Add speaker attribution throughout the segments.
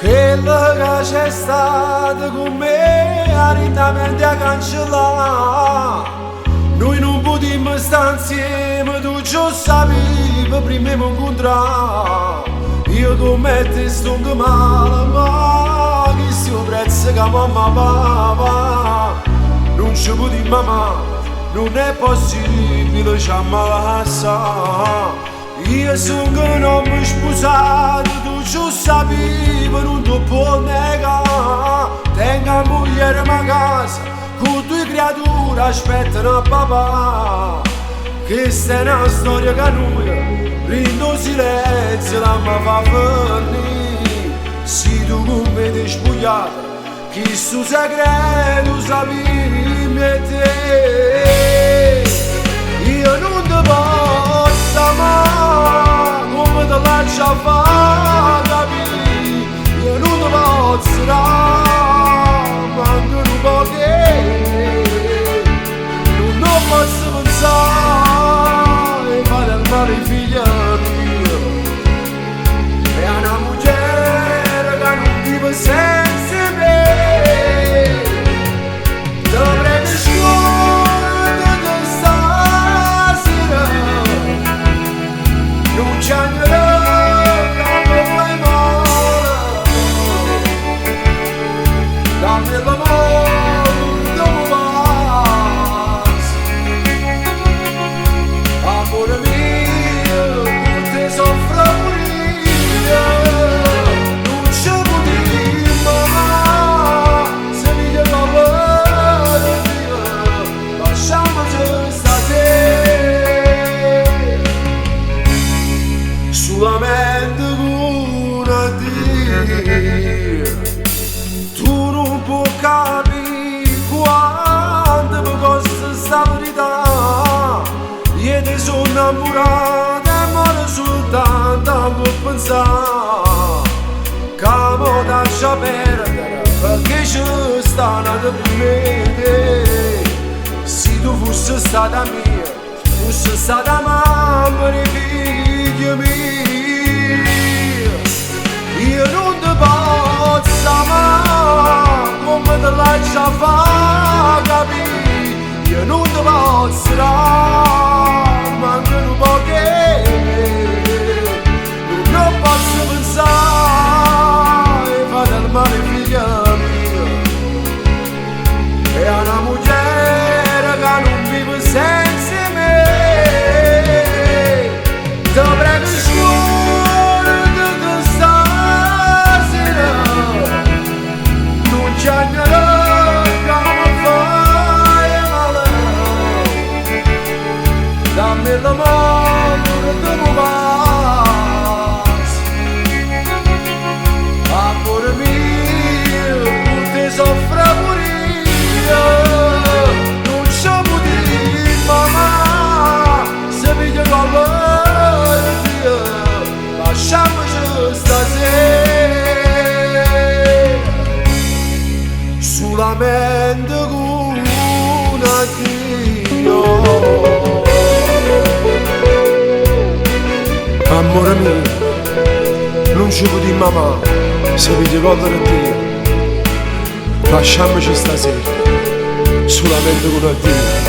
Speaker 1: Quello che c'è stato con me aridamente a cancellare. Noi non potremmo stare insieme, tu già sapevi prima di incontrare. Io come te sto male, ma che sia il prezzo che mamma pava. Non ci potremmo amare, non è possibile, ci ammazza. Io sono che non mi sposato, tu già sapevi, non ti può negare. Tengo a moglie a casa, con due creature aspettano a papà. Questa è una storia che noi, rindo silenzio, la mi fa venire. Se tu con me ti spogliata, che sto segreto sapevi e te. Io non ti posso amare come te lascio fare, capire. Io non ti posso dare, manco un po' che non posso pensare e fare il male ai figli miei. E a una mujer che non vive senza me, dovrei scuotere stasera. Non c'è niente che fai male, dammi l'amore dove vas. Amore mio, con te soffro io. Non ci potremmo amare se mi chiedi la vita. Lasciamoci stasera, solamente con Dio. Tu non puoi capire quanto mi costa sta verità. Io ti sono innamorato e muore soltanto a pensare che mi lascia perdere, perché ci sta nata prima di te. Se tu fossi stata mia, fossi stata mamma dei figli miei. Io non ti posso amare come te lascio fare, capire. Io non ti posso dare, manco un po' che non posso pensare e fare del male ai figli miei. E a una mujer che non vive senza me, dovrei scuotere stasera. Non c'è niente che mi fai male, dammi l'amore dove vas. Amore mio, con te soffro pure io. Non ci potremmo amare se mi chiedi la vita. Lasciamoci stasera, solamente con Dio. Amore mio, non ci potremmo amare se vi ricordo a Dio. Lasciamoci stasera, solamente con Dio.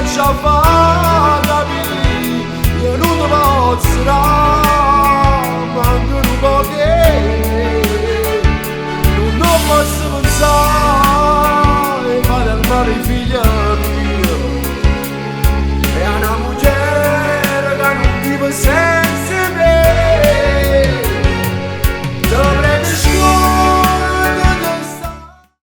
Speaker 1: ci fa capire, io non ti posso